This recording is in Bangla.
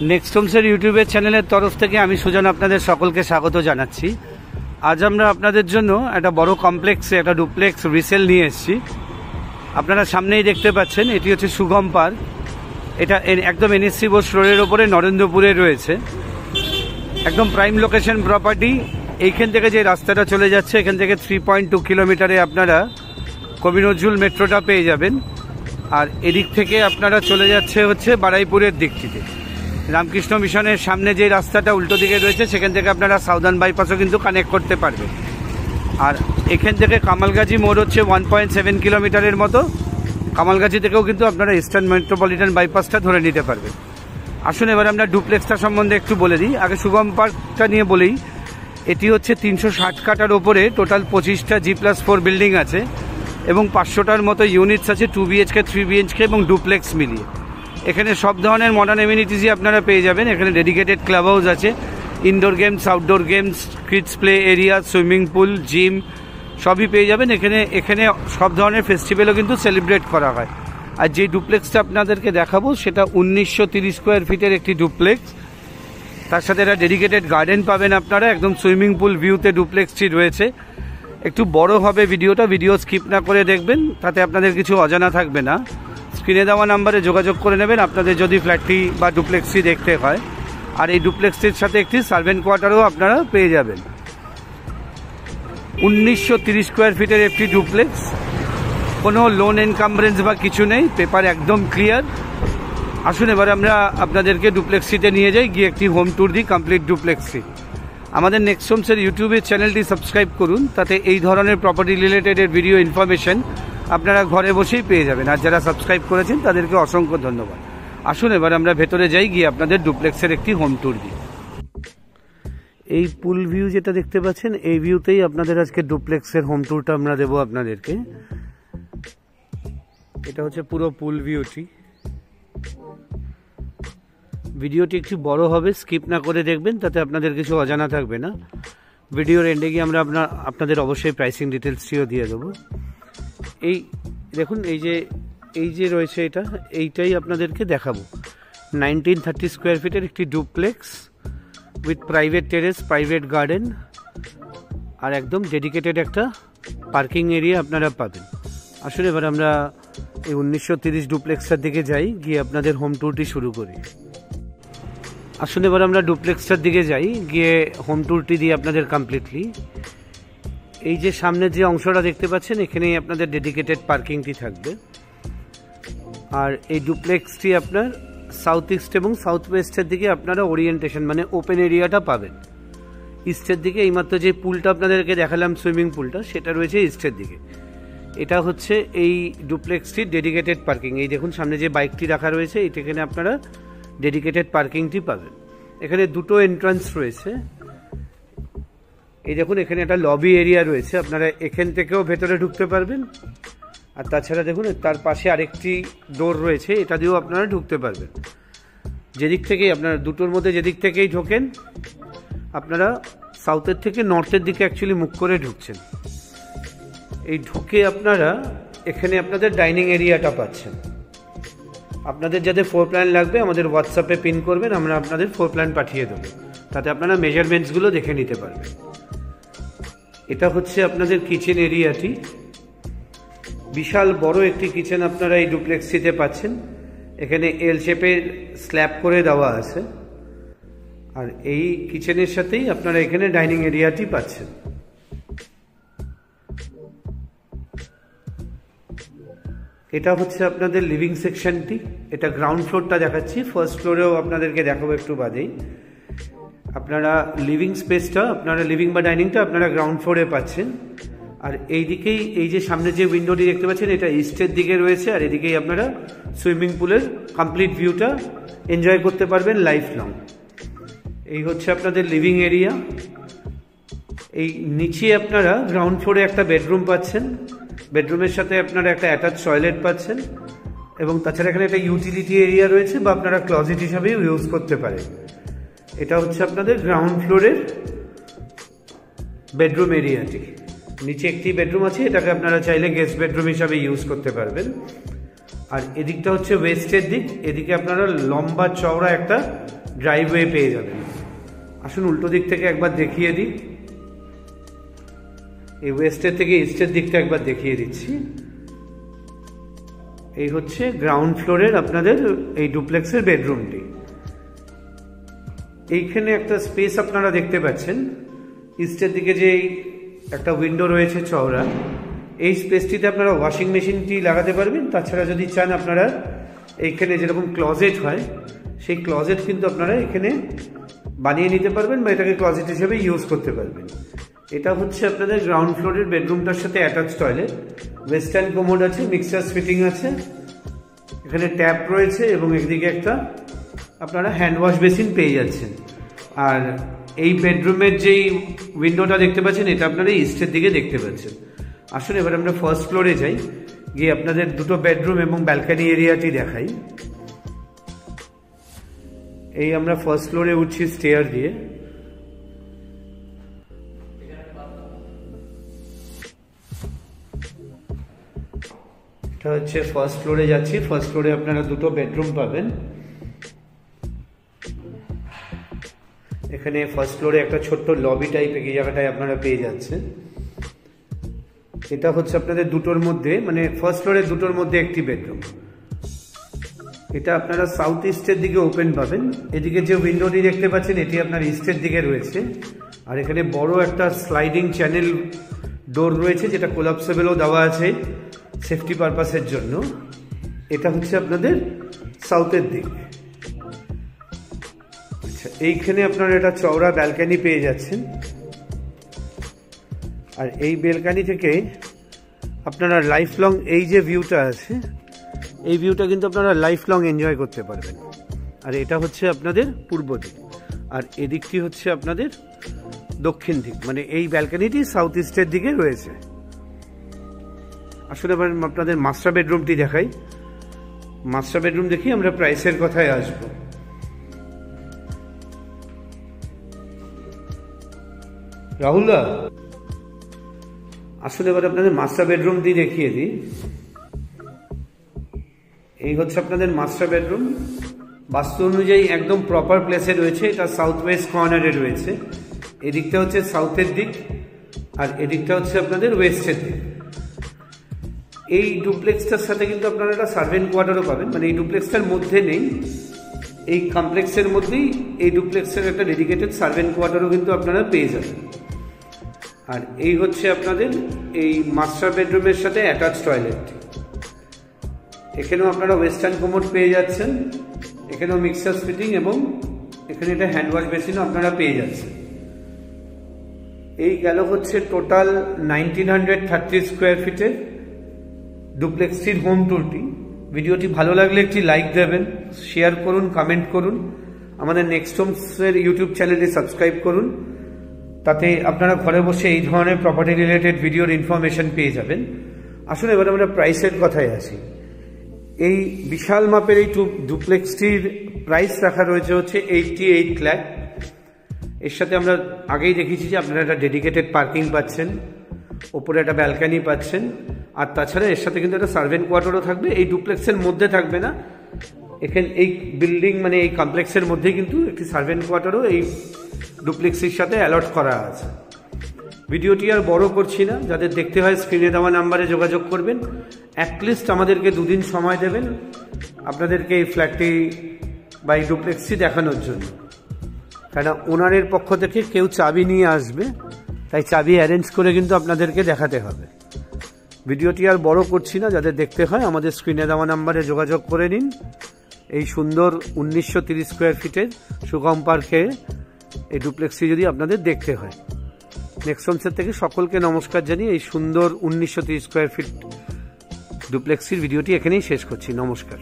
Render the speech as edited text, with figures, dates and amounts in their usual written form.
নেক্সট হোমসের ইউটিউবের চ্যানেলের তরফ থেকে আমি সুজন আপনাদের সকলকে স্বাগত জানাচ্ছি। আজ আমরা আপনাদের জন্য একটা বড় কমপ্লেক্সে একটা ডুপ্লেক্স রিসেল নিয়ে এসেছি। আপনারা সামনেই দেখতে পাচ্ছেন, এটি হচ্ছে সুগম পার্ক। এটা একদম এনএসসি বোস রোডের ওপরে নরেন্দ্রপুরে রয়েছে, একদম প্রাইম লোকেশন প্রপার্টি। এইখান থেকে যে রাস্তাটা চলে যাচ্ছে, এখান থেকে 3.2 কিলোমিটারে আপনারা কবি নজরুল মেট্রোটা পেয়ে যাবেন। আর এদিক থেকে আপনারা চলে যাচ্ছে হচ্ছে বারুইপুরের দিকটিতে। রামকৃষ্ণ মিশনের সামনে যে রাস্তাটা উল্টো দিকে রয়েছে, সেখান থেকে আপনারা সাউদার্ন বাইপাসও কিন্তু কানেক্ট করতে পারবেন। আর এখান থেকে কামালগাছি মোড় হচ্ছে 1.7 কিলোমিটারের মতো। কামালগাছি থেকেও কিন্তু আপনারা ইস্টার্ন মেট্রোপলিটন বাইপাসটা ধরে নিতে পারবেন। আসুন এবার আমরা ডুপ্লেক্সটা সম্বন্ধে একটু বলে দিই। আগে সুগম পার্কটা নিয়ে বলেই, এটি হচ্ছে 360 কাঠার ওপরে টোটাল 25টা G+4 বিল্ডিং আছে এবং 500টার মতো ইউনিটস আছে, 2 BHK 3 BHK এবং ডুপ্লেক্স মিলিয়ে। এখানে সব ধরনের মডার্ন এমিনিটিসই আপনারা পেয়ে যাবেন। এখানে ডেডিকেটেড ক্লাব হাউস আছে, indoor games, outdoor games, kids play area, swimming pool, gym সবই পেয়ে যাবেন। এখানে সব ধরনের ফেস্টিভ্যালও কিন্তু সেলিব্রেট করা হয়। আর যে ডুপ্লেক্সটা আপনাদেরকে দেখাবো সেটা 1930 স্কোয়ার ফিটের একটি ডুপ্লেক্স। তার সাথে একটা ডেডিকেটেড গার্ডেন পাবেন আপনারা, একদম সুইমিং পুল ভিউতে ডুপ্লেক্সটি রয়েছে। একটু বড় হবে ভিডিও স্কিপ না করে দেখবেন, তাতে আপনাদের কিছু অজানা থাকবে না। স্ক্রিনে দেওয়া নাম্বারে যোগাযোগ করে নেবেন আপনাদের যদি ফ্ল্যাটটি বা ডুপ্লেক্সটি দেখতে হয়। আর এই ডুপ্লেক্সটির সাথে একটি সার্ভেন্ট কোয়ার্টারও আপনারা পেয়ে যাবেন। 1930 স্কোয়ার ফিটের একটি ডুপ্লেক্স, কোনো লোন এনকামব্রেন্স বা কিছু নেই, পেপার একদম ক্লিয়ার। আসুন এবার আমরা আপনাদেরকে ডুপ্লেক্সটিতে নিয়ে যাই, গিয়ে একটি হোম ট্যুর দিই কমপ্লিট ডুপ্লেক্সটি। আমাদের নেক্সট হোমসের ইউটিউবের চ্যানেলটি সাবস্ক্রাইব করুন, তাতে এই ধরনের প্রপার্টি রিলেটেডের ভিডিও ইনফরমেশন আপনারা ঘরে বসেই পেয়ে যাবেন। আর যারা সাবস্ক্রাইব করেছেন তাদেরকে অসংখ্য ধন্যবাদ। আসুন এবার আমরা ভেতরে যাই, গিয়ে আপনাদের ডুপ্লেক্সের একটি হোম ট্যুর দিই। এই পুল ভিউ যেটা দেখতে পাচ্ছেন, এই ভিউতেই আপনাদের আজকে ডুপ্লেক্সের হোম ট্যুরটা আমরা দেবো আপনাদেরকে। এটা হচ্ছে পুরো পুল ভিউটি। ভিডিওটি একটু বড় হবে, স্কিপ না করে দেখবেন, তাতে আপনাদের কিছু অজানা থাকবে না। ভিডিওর এন্ডে গিয়ে আমরা আপনাদের অবশ্যই প্রাইসিং ডিটেলসটিও দিয়ে দেবো। এই দেখুন, এই যে রয়েছে এইটাই আপনাদেরকে দেখাবো। 1930 স্কোয়ার ফিটের একটি duplex with private terrace, private garden আর একদম ডেডিকেটেড একটা পার্কিং এরিয়া আপনারা পাবেন। আসলে এবার আমরা এই 1930 ডুপ্লেক্সটার দিকে যাই, গিয়ে আপনাদের হোম ট্যুরটি শুরু করি। আসুন এবার আমরা ডুপ্লেক্সটার দিকে যাই, গিয়ে হোম ট্যুরটি দিই আপনাদের কমপ্লিটলি। এই যে সামনের যে অংশটা দেখতে পাচ্ছেন, এখানেই আপনাদের ডেডিকেটেড পার্কিংটি থাকবে। আর এই ডুপ্লেক্সটি আপনার সাউথ ইস্ট এবং সাউথ ওয়েস্টের দিকে আপনারা ওরিয়েন্টেশন মানে ওপেন এরিয়াটা পাবেন। ইস্টের দিকে এইমাত্র যে পুলটা আপনাদেরকে দেখালাম, সুইমিং পুলটা, সেটা রয়েছে ইস্টের দিকে। এটা হচ্ছে এই ডুপ্লেক্সটির ডেডিকেটেড পার্কিং। এই দেখুন সামনে যে বাইকটি রাখা রয়েছে, এখানে আপনারা ডেডিকেটেড পার্কিংটি পাবেন। এখানে দুটো এন্ট্রান্স রয়েছে। এই দেখুন এখানে একটা লবি এরিয়া রয়েছে, আপনারা এখান থেকেও ভেতরে ঢুকতে পারবেন। আর তাছাড়া দেখুন তার পাশে আরেকটি ডোর রয়েছে, এটা দিয়েও আপনারা ঢুকতে পারবেন। যেদিক থেকেই আপনারা দুটোর মধ্যে যেদিক থেকেই ঢোকেন, আপনারা সাউথের থেকে নর্থের দিকে অ্যাকচুয়ালি মুখ করে ঢুকছেন। এই ঢুকে আপনারা এখানে আপনাদের ডাইনিং এরিয়াটা পাচ্ছেন। আপনাদের যাদের ফ্লোর প্ল্যান লাগবে আমাদের হোয়াটসঅ্যাপে পিন করবেন, আমরা আপনাদের ফ্লোর প্ল্যান পাঠিয়ে দেবো, তাতে আপনারা মেজারমেন্টসগুলো দেখে নিতে পারবেন। এটা হচ্ছে আপনাদের কিচেন এরিয়াটি। বিশাল বড় একটি কিচেন আপনারা এই ডুপ্লেক্সটিতে পাচ্ছেন। এখানে এল শেপের স্ল্যাব করে দেওয়া আছে। আর এই কিচেনের সাথেই আপনারা এখানে ডাইনিং এরিয়াটি পাচ্ছেন। এটা হচ্ছে আপনাদের লিভিং সেকশনটি। এটা গ্রাউন্ড ফ্লোরটা দেখাচ্ছি, ফার্স্ট ফ্লোরেও আপনাদেরকে দেখাবো একটু বাদেই। আপনারা লিভিং স্পেসটা, আপনারা লিভিং বা ডাইনিংটা আপনারা গ্রাউন্ড ফ্লোরে পাচ্ছেন। আর এই দিকেই এই যে সামনে যে উইন্ডোটি দেখতে পাচ্ছেন, এটা ইস্টের দিকে রয়েছে। আর এদিকেই আপনারা সুইমিং পুলের কমপ্লিট ভিউটা এনজয় করতে পারবেন লাইফ লং। এই হচ্ছে আপনাদের লিভিং এরিয়া। এই নিচে আপনারা গ্রাউন্ড ফ্লোরে একটা বেডরুম পাচ্ছেন। বেডরুমের সাথে আপনারা একটা অ্যাটাচ টয়লেট পাচ্ছেন এবং তাছাড়া এখানে একটা ইউটিলিটি এরিয়া রয়েছে, বা আপনারা ক্লজেট হিসাবেও ইউজ করতে পারেন। এটা হচ্ছে আপনাদের গ্রাউন্ড ফ্লোরের বেডরুম এরিয়াটি। নিচে একটি বেডরুম আছে, এটাকে আপনারা চাইলে গেস্ট বেডরুম হিসাবে ইউজ করতে পারবেন। আর এদিকটা হচ্ছে ওয়েস্টের দিক, এদিকে আপনারা লম্বা চওড়া একটা ড্রাইভওয়ে পেয়ে যাবেন। আসুন উল্টো দিক থেকে একবার দেখিয়ে দিই, এই ওয়েস্টের থেকে ইস্টের দিকটা একবার দেখিয়ে দিচ্ছি। এই হচ্ছে গ্রাউন্ড ফ্লোরের আপনাদের এই ডুপ্লেক্সের বেডরুমটি। এইখানে একটা স্পেস আপনারা দেখতে পাচ্ছেন, ইস্টের দিকে যে একটা উইন্ডো রয়েছে চওড়া, এই স্পেসটিতে আপনারা ওয়াশিং মেশিনটি লাগাতে পারবেন। তাছাড়া যদি চান আপনারা এইখানে যেরকম ক্লজেট হয়, সেই ক্লজেট কিন্তু আপনারা এখানে বানিয়ে নিতে পারবেন বা এটাকে ক্লজেট হিসেবে ইউজ করতে পারবেন। এটা হচ্ছে আপনাদের গ্রাউন্ড ফ্লোরের বেডরুমটার সাথে অ্যাটাচ টয়লেট, ওয়েস্টার্ন কোমোড আছে, মিক্সার ফিটিং আছে, এখানে ট্যাপ রয়েছে এবং একদিকে একটা আপনারা হ্যান্ড ওয়াশ বেসিন পেয়ে যাচ্ছেন। আর এই বেডরুমের যেই উইন্ডোটা দেখতে পাচ্ছেন, এটা আপনারা ইস্টের দিকে দেখতে পাচ্ছেন। আসুন এবার আমরা ফার্স্ট ফ্লোরে যাই, গিয়ে আপনাদের দুটো বেডরুম এবং ব্যালকনি এরিয়াটি দেখাই। এই আমরা ফার্স্ট ফ্লোরে উঠছি স্টেয়ার দিয়ে। এটা হচ্ছে ফার্স্ট ফ্লোরে যাচ্ছি। ফার্স্ট ফ্লোরে আপনারা দুটো বেডরুম পাবেন। এখানে ফার্স্ট ফ্লোরে একটা ছোট্ট লবি টাইপের এই জায়গাটায় আপনারা পেয়ে যাচ্ছেন। এটা হচ্ছে আপনাদের দুটোর মধ্যে, মানে ফার্স্ট ফ্লোরে দুটোর মধ্যে একটি বেডরুম। এটা আপনারা সাউথ ইস্টের দিকে ওপেন পাবেন। এদিকে যে উইন্ডোটি দেখতে পাচ্ছেন, এটি আপনার ইস্টের দিকে রয়েছে। আর এখানে বড় একটা স্লাইডিং চ্যানেল ডোর রয়েছে, যেটা কোলাপসেবলও দেওয়া আছে সেফটি পারপাসের জন্য। এটা হচ্ছে আপনাদের সাউথের দিক। আচ্ছা, এইখানে আপনারা একটা চওড়া ব্যালকানি পেয়ে যাচ্ছেন। আর এই ব্যালকানি থেকে আপনারা লাইফ লং এই যে ভিউটা আছে, এই ভিউটা কিন্তু আপনারা লাইফ লং এনজয় করতে পারবেন। আর এটা হচ্ছে আপনাদের পূর্ব দিক, আর এদিকটি হচ্ছে আপনাদের দক্ষিণ দিক, মানে এই ব্যালকানিটি সাউথ ইস্টের দিকে রয়েছে। আসলে এবার আপনাদের মাস্টার বেডরুমটি দেখাই। মাস্টার বেডরুম দেখি আমরা প্রাইসের কথায় আসব। রাহুলদা, আসলে এবার আপনাদের মাস্টার বেডরুমটি দেখিয়ে দিই। এই হচ্ছে আপনাদের মাস্টার বেডরুম। বাস্তু অনুযায়ী একদম প্রপার প্লেসে রয়েছে। এটা সাউথ ওয়েস্ট কর্নারে রয়েছে। এদিকটা হচ্ছে সাউথের দিক, আর এদিকটা হচ্ছে আপনাদের ওয়েস্টের দিক। এই ডুপ্লেক্সটার সাথে কিন্তু আপনারা একটা সার্ভেন্ট কোয়ার্টারও পাবেন, মানে এই ডুপ্লেক্সটার মধ্যে নেই, এই কমপ্লেক্সের মধ্যেই এই ডুপ্লেক্সের একটা ডেডিকেটেড সার্ভেন্ট কোয়ার্টারও কিন্তু আপনারা পেয়ে যাবেন। আর এই হচ্ছে আপনাদের এই মাস্টার বেডরুমের সাথে অ্যাটাচ টয়লেট। এখানেও আপনারা ওয়েস্টার্ন কোমোড পেয়ে যাচ্ছেন, এখানেও মিক্সার ফিটিং এবং এখানে একটা হ্যান্ড ওয়াশ বেসিনও আপনারা পেয়ে যাচ্ছেন। এই গেল হচ্ছে টোটাল 1930 স্কোয়ার ফিটের ডুপ্লেক্সটির হোম ট্যুরটি। ভিডিওটি ভালো লাগলে একটি লাইক দেবেন, শেয়ার করুন, কমেন্ট করুন, আমাদের নেক্সট হোমসের ইউটিউব চ্যানেলটি সাবস্ক্রাইব করুন। তাতে আপনারা ঘরে বসে এই ধরনের প্রপার্টি রিলেটেড ভিডিওর ইনফরমেশন পেয়ে যাবেন। আসলে এবার আমরা প্রাইসের কথায় আসি। এই বিশাল মাপের এই ডুপ্লেক্সটির প্রাইস রাখা রয়েছে হচ্ছে 88 লাখ। এর সাথে আমরা আগেই দেখিয়েছি যে আপনারা একটা ডেডিকেটেড পার্কিং পাচ্ছেন, ওপরে একটা ব্যালকানি পাচ্ছেন, আর তাছাড়া এর সাথে কিন্তু একটা সার্ভেন্ট কোয়ার্টারও থাকবে। এই ডুপ্লেক্সের মধ্যে থাকবে না, এখানে এই বিল্ডিং মানে এই কমপ্লেক্সের মধ্যেই কিন্তু একটি সার্ভেন্ট কোয়ার্টারও এই ডুপ্লেক্সের সাথে অ্যালট করা আছে। ভিডিওটি আর বড় করছি না, যাদের দেখতে হয় স্ক্রিনে দেওয়া নাম্বারে যোগাযোগ করবেন। অ্যাটলিস্ট আমাদেরকে 2 দিন সময় দেবেন আপনাদেরকে এই ফ্ল্যাটটি বা এই ডুপ্লেক্সটি দেখানোর জন্য। কেন ওনারের পক্ষ থেকে কেউ চাবি নিয়ে আসবে, তাই চাবি অ্যারেঞ্জ করে কিন্তু আপনাদেরকে দেখাতে হবে। ভিডিওটি আর বড় করছি না, যাদের দেখতে হয় আমাদের স্ক্রিনে দেওয়া নাম্বারে যোগাযোগ করে নিন। এই সুন্দর 1930 স্কোয়ার ফিটের সুগম পার্কে এই ডুপ্লেক্সটি যদি আপনাদের দেখতে হয়। নেক্সট হোমসের থেকে সকলকে নমস্কার জানিয়ে এই সুন্দর 1930 স্কোয়ার ফিট ডুপ্লেক্সির ভিডিওটি এখানেই শেষ করছি। নমস্কার।